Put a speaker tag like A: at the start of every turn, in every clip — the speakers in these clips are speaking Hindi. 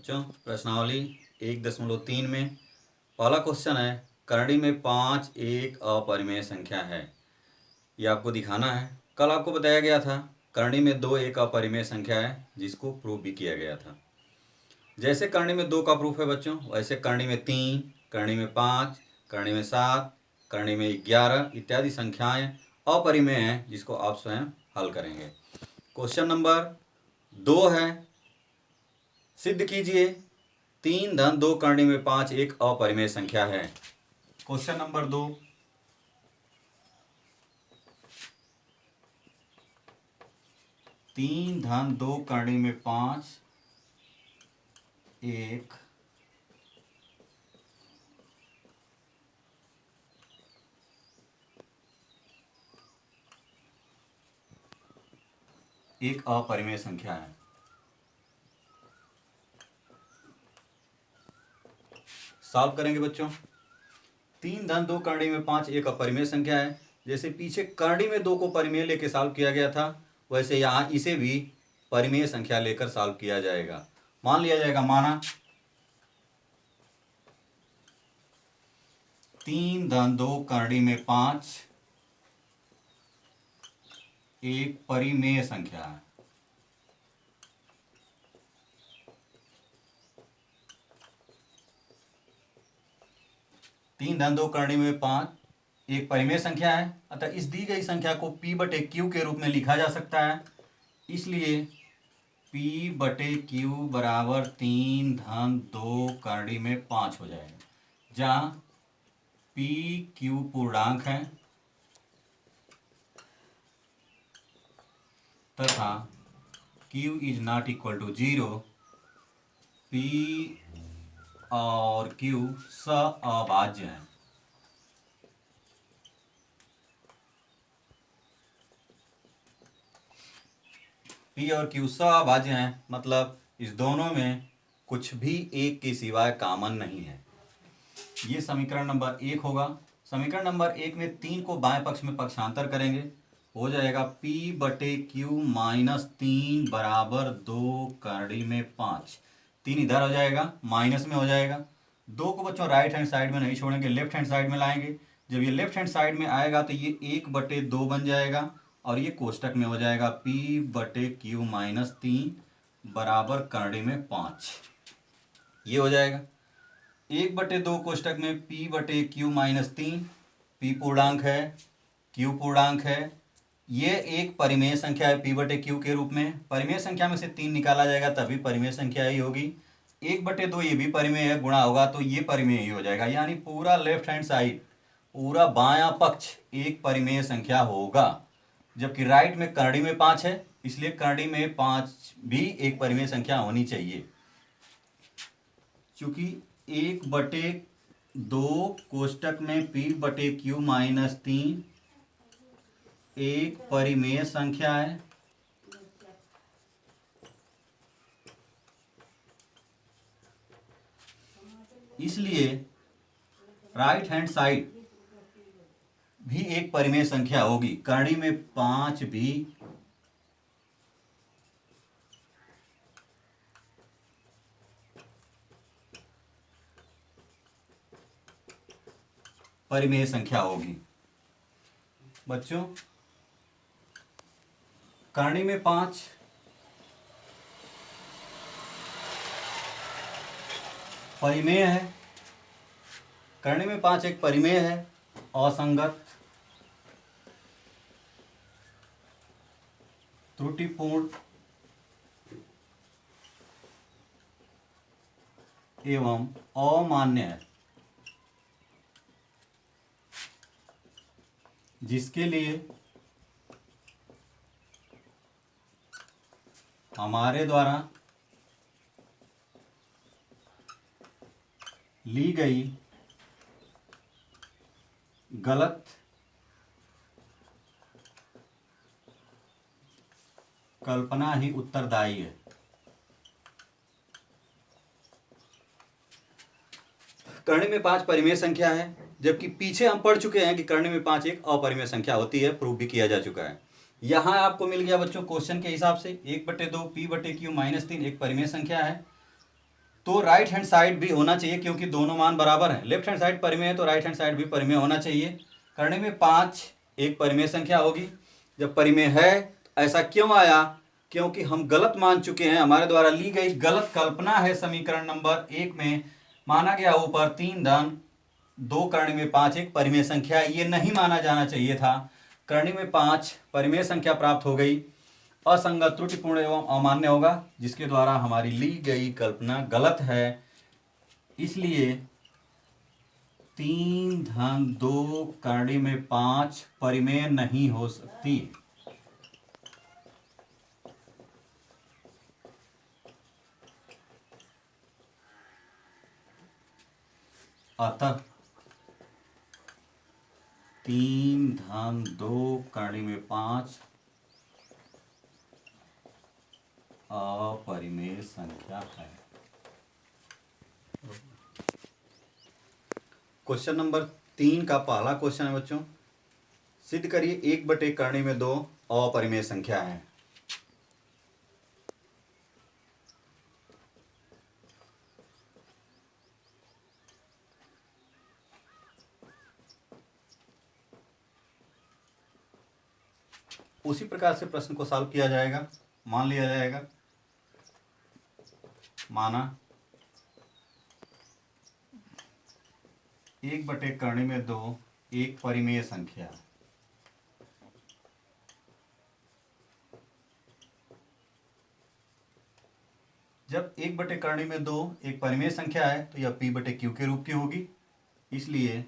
A: बच्चों प्रश्नावली 1.3 में पहला क्वेश्चन है, करणी में 5 एक अपरिमेय संख्या है। ये आपको दिखाना है। कल आपको बताया गया था करणी में 2 एक अपरिमेय संख्या है, जिसको प्रूव भी किया गया था। जैसे करणी में 2 का प्रूफ है बच्चों, वैसे करणी में 3, करणी में 5, करणी में 7, करणी में 11 इत्यादि संख्याएं अपरिमेय हैं, जिसको आप स्वयं हल करेंगे। क्वेश्चन नंबर 2 है, सिद्ध कीजिए 3 धन 2 करणी में 5 एक अपरिमेय संख्या है। क्वेश्चन नंबर 2, 3 धन 2 करणी में 5 एक अपरिमेय संख्या है। सॉल्व करेंगे बच्चों। 3 धन 2 करणी में 5 एक अपरिमेय संख्या है। जैसे पीछे करणी में 2 को परिमेय लेकर सॉल्व किया गया था, वैसे यहाँ इसे भी परिमेय संख्या लेकर सॉल्व किया जाएगा। मान लिया जाएगा, माना 3 धन 2 करणी में 5 एक परिमेय संख्या है। तीन धन 2 करणी में 5 एक परिमेय संख्या है, अतः इस दी गई संख्या को P बटे Q के रूप में लिखा जा सकता है। इसलिए P बटे Q बराबर 3 धन 2 करणी में 5 हो जाएगा, जहाँ P Q पूर्णांक है तथा Q is not equal to 0। P और Q सअभाज्य हैं। P और Q सअभाज्य हैं, मतलब इस दोनों में कुछ भी एक के सिवाय कॉमन नहीं है। ये समीकरण नंबर 1 होगा। समीकरण नंबर 1 में 3 को बाएं पक्ष में पक्षांतर करेंगे, हो जाएगा P बटे Q माइनस 3 बराबर 2 करणी में 5। 3 इधर हो जाएगा, माइनस में हो जाएगा। 2 को बच्चों राइट हैंड साइड में नहीं छोड़ेंगे, लेफ्ट हैंड साइड में लाएंगे। जब ये लेफ्ट हैंड साइड में आएगा तो ये 1 बटे 2 बन जाएगा और ये कोष्टक में हो जाएगा P बटे Q माइनस 3 बराबर करणी में 5। ये हो जाएगा 1 बटे 2 कोष्टक में P बटे Q माइनस 3। P पूर्णांक है, Q पूर्णांक है। ये एक परिमेय संख्या है P बटे Q के रूप में। परिमेय संख्या में से 3 निकाला जाएगा तभी परिमेय संख्या ही होगी। 1 बटे 2 ये भी परिमेय है, गुणा होगा तो ये परिमेय ही हो जाएगा। यानी पूरा लेफ्ट हैंड साइड, पूरा बायां पक्ष एक परिमेय संख्या होगा। जबकि राइट में करणी में 5 है, इसलिए करणी में 5 भी एक परिमेय संख्या होनी चाहिए। चूंकि 1 बटे 2 कोष्टक में P बटे Q माइनस 3 एक परिमेय संख्या है, इसलिए राइट हैंड साइड भी एक परिमेय संख्या होगी। करणी में 5 भी परिमेय संख्या होगी। बच्चों करणी में 5 परिमेय है। करणी में 5 एक परिमेय है, असंगत, त्रुटिपूर्ण एवं अमान्य है, जिसके लिए हमारे द्वारा ली गई गलत कल्पना ही उत्तरदायी है। करणी में 5 परिमेय संख्या है, जबकि पीछे हम पढ़ चुके हैं कि करणी में 5 एक अपरिमेय संख्या होती है, प्रूव भी किया जा चुका है। यहाँ आपको मिल गया बच्चों क्वेश्चन के हिसाब से 1 बटे 2 P बटे Q माइनस 3 एक परिमेय संख्या है। तो राइट हैंड साइड भी होना चाहिए, क्योंकि दोनों मान बराबर हैं। लेफ्ट हैंड साइड परिमेय है तो राइट हैंड साइड भी परिमेय होना चाहिए। करने में 5 एक परिमेय संख्या होगी। जब परिमेय है तो ऐसा क्यों आया? क्योंकि हम गलत मान चुके हैं, हमारे द्वारा ली गई गलत कल्पना है। समीकरण नंबर 1 में माना गया ऊपर 3 धन 2 करने में 5 एक परिमेय संख्या, ये नहीं माना जाना चाहिए था। करने में 5 परिमेय संख्या प्राप्त हो गई, असंगत त्रुटिपूर्ण एवं अमान्य होगा, जिसके द्वारा हमारी ली गई कल्पना गलत है। इसलिए 3 धन 2 करने में 5 परिमेय नहीं हो सकती। अतः 3 धन 2 करने में 5 अपरिमेय संख्या है। क्वेश्चन नंबर 3 का पहला क्वेश्चन है बच्चों, सिद्ध करिए 1 करने में 2 अपरिमेय संख्या है। उसी प्रकार से प्रश्न को सॉल्व किया जाएगा। मान लिया जाएगा, माना 1 करने में 2 एक परिमेय संख्या। जब 1 करने में 2 एक परिमेय संख्या है तो यह P/Q के रूप की होगी। इसलिए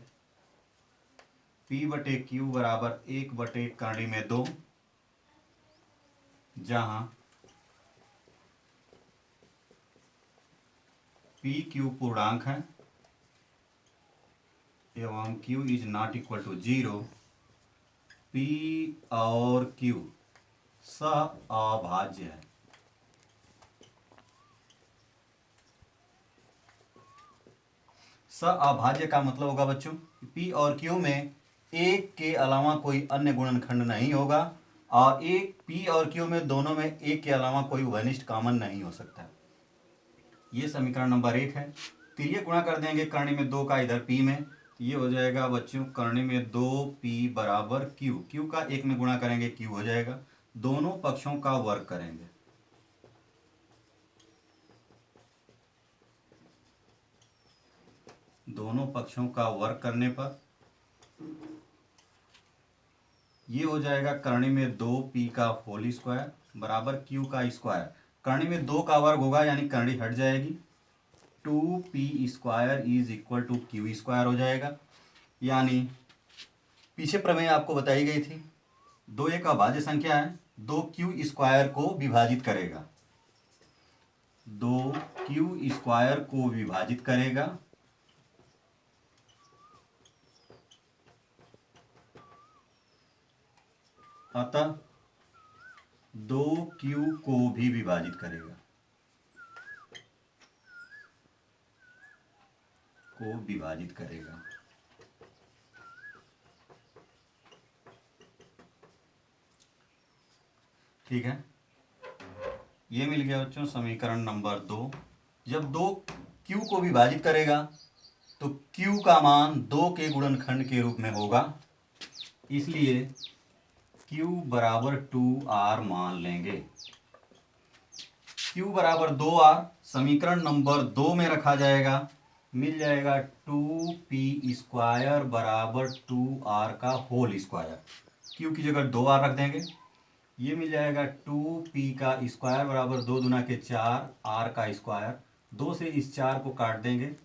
A: P/Q बराबर 1 करने में 2, जहां PQ पूर्णांक है एवं Q is not equal to 0। P और Q सअभाज्य है। सअभाज्य का मतलब होगा बच्चों P और Q में एक के अलावा कोई अन्य गुणनखंड नहीं होगा, और एक P और Q में दोनों में एक के अलावा कोई उभयनिष्ठ कॉमन नहीं हो सकता। ये समीकरण नंबर 1 है। तो ये गुणा कर देंगे करने में 2 का इधर P में, तो ये हो जाएगा बच्चों करने में 2P बराबर Q। Q का 1 में गुणा करेंगे Q हो जाएगा। दोनों पक्षों का वर्ग करेंगे, दोनों पक्षों का वर्ग करने पर ये हो जाएगा करने में 2P का होल स्क्वायर बराबर Q का स्क्वायर। करने में 2 का वर्ग होगा यानी करनी हट जाएगी, 2P square is equal to Q square हो जाएगा। यानी पीछे प्रमेय आपको बताई गई थी, 2 एक अभाज्य संख्या है, 2Q स्क्वायर को विभाजित करेगा, 2Q स्क्वायर को विभाजित करेगा, अतः 2Q को भी विभाजित करेगा, को विभाजित करेगा। ठीक है, ये मिल गया बच्चों समीकरण नंबर 2। जब 2Q को विभाजित करेगा तो Q का मान 2 के गुणनखंड के रूप में होगा, इसलिए Q बराबर 2R मान लेंगे। Q बराबर 2R समीकरण नंबर 2 में रखा जाएगा, मिल जाएगा 2P स्क्वायर बराबर 2R का होल स्क्वायर। Q की जगह 2R रख देंगे, ये मिल जाएगा 2P का स्क्वायर बराबर 2 दूना के 4 R का स्क्वायर। 2 से इस 4 को काट देंगे,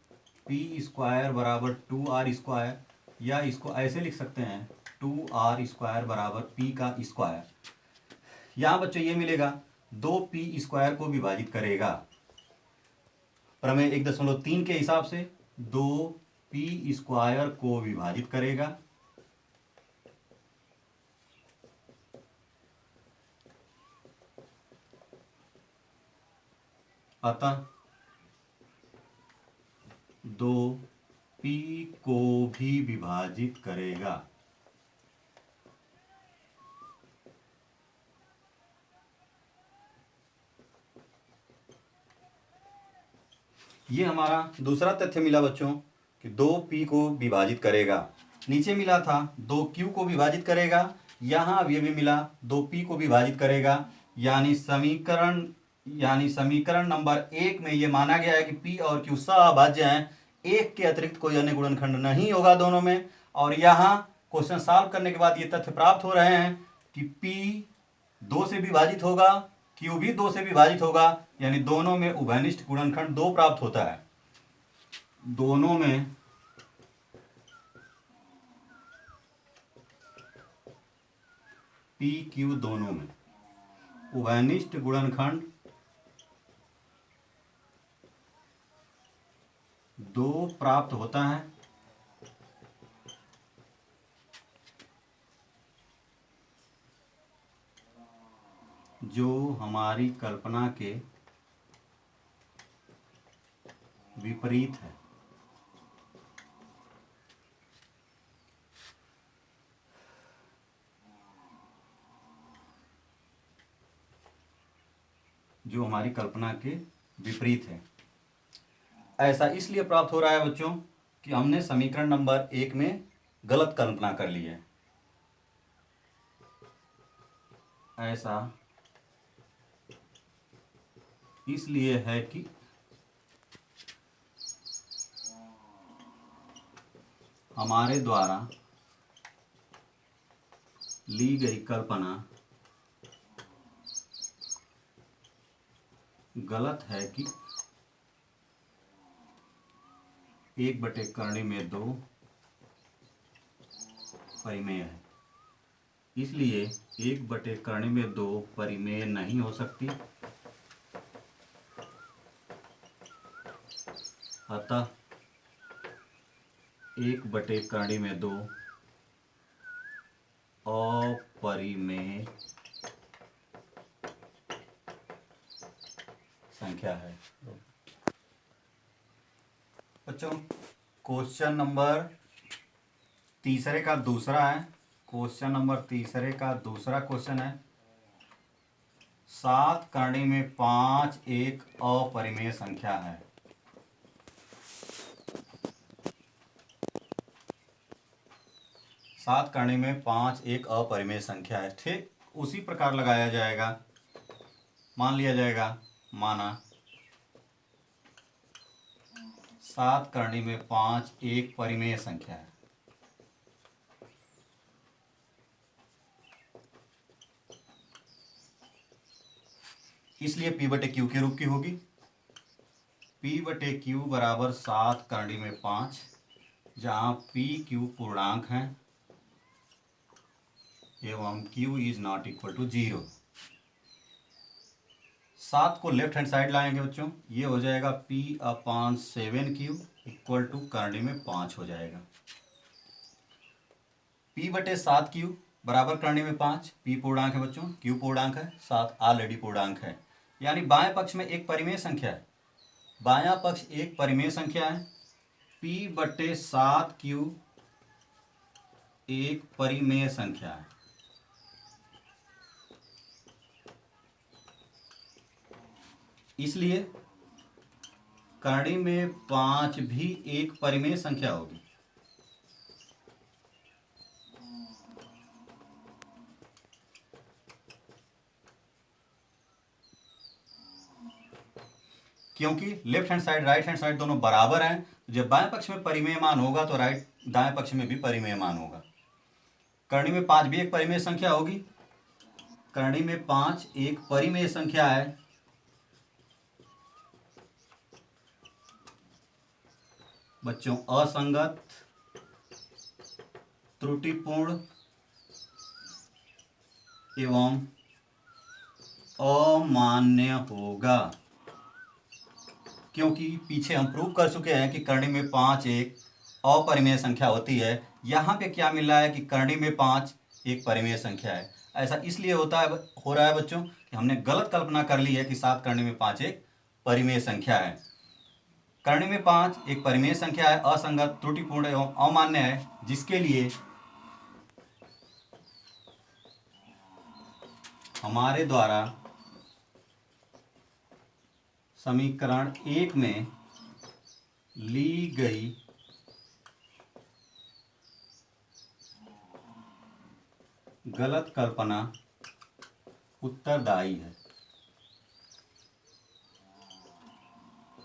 A: P स्क्वायर बराबर 2R स्क्वायर, या इसको ऐसे लिख सकते हैं 2R स्क्वायर बराबर P का स्क्वायर। यहाँ बच्चों ये मिलेगा 2P स्क्वायर को विभाजित करेगा, प्रमेय 1.3 के हिसाब से 2P स्क्वायर को विभाजित करेगा, अतः 2P को भी विभाजित करेगा। ये हमारा दूसरा तथ्य मिला बच्चों कि 2p को विभाजित करेगा। नीचे मिला था 2q को विभाजित करेगा, यहाँ अब ये भी मिला 2p को विभाजित करेगा। यानी समीकरण नंबर 1 में ये माना गया है कि p और q सभाज्य हैं, एक के अतिरिक्त कोई अन्य गुणनखंड नहीं होगा दोनों में। और यहाँ क्वेश्चन सॉल्व करने के बाद ये तथ्य प्राप्त हो रहे हैं कि p 2 से विभाजित होगा, q भी 2 से विभाजित होगा, यानी दोनों में उभयनिष्ठ गुणनखंड 2 प्राप्त होता है। दोनों में p q दोनों में उभयनिष्ठ गुणनखंड 2 प्राप्त होता है। जो हमारी कल्पना के विपरीत है। जो हमारी कल्पना के विपरीत है। ऐसा इसलिए प्राप्त हो रहा है बच्चों कि हमने समीकरण नंबर 1 में गलत कल्पना कर ली है। ऐसा इसलिए है कि हमारे द्वारा ली गई कल्पना गलत है कि 1/2 परिमेय है। इसलिए 1/2 परिमेय नहीं हो सकती। अतः 1/2 अपरिमेय संख्या है। बच्चों क्वेश्चन नंबर तीसरे का दूसरा है। क्वेश्चन नंबर तीसरे का दूसरा क्वेश्चन है 7 करणी में 5 एक अपरिमेय संख्या है। 7 करणी में 5 एक अपरिमेय संख्या है। ठीक उसी प्रकार लगाया जाएगा। मान लिया जाएगा, माना 7 करणी में 5 एक परिमेय संख्या है। इसलिए p/q के रूप की होगी। p/q बराबर 7 करणी में 5, जहां pq पूर्णांक है एवं q is not equal to 0। 7 को लेफ्ट हैंड साइड लाएंगे बच्चों, ये हो जाएगा p/7q इक्वल टू करणी में 5 हो जाएगा। p/7q बराबर करणी में 5, p पूर्णांक है बच्चों, q पूर्णांक है, 7 ऑलरेडी पूर्णांक है। यानी बाएं पक्ष में एक परिमेय संख्या है। बायां पक्ष एक परिमेय संख्या है। p/7q एक परिमेय संख्या है। इसलिए करणी में 5 भी एक परिमेय संख्या होगी। क्योंकि left hand side right hand side दोनों बराबर हैं। जब बाएं पक्ष में परिमेय मान होगा तो दाएं पक्ष में भी परिमेय मान होगा। करणी में 5 भी एक परिमेय संख्या होगी। करणी में 5 एक परिमेय संख्या है। बच्चों असंगत, त्रुटिपूर्ण एवं अमान्य होगा। क्योंकि पीछे हम प्रूव कर चुके हैं कि करणी में 5 एक अपरिमेय संख्या होती है। यहाँ पे क्या मिल रहा है कि करणी में 5 एक परिमेय संख्या है। ऐसा इसलिए हो रहा है बच्चों कि हमने गलत कल्पना कर ली है कि 7 करणी में 5 एक परिमेय संख्या है। करणी में 5 एक परिमेय संख्या है, असंगत, त्रुटिपूर्ण एवं अमान्य है, जिसके लिए हमारे द्वारा समीकरण 1 में ली गई गलत कल्पना उत्तरदायी है।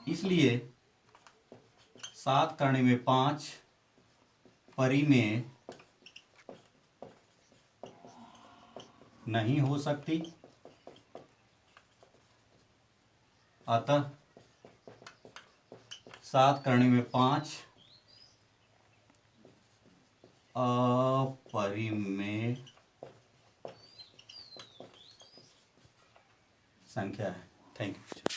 A: इसलिए 7 करने में 5 परिमेय नहीं हो सकती। अतः 7 करने में 5 अपरिमेय संख्या है। Thank you.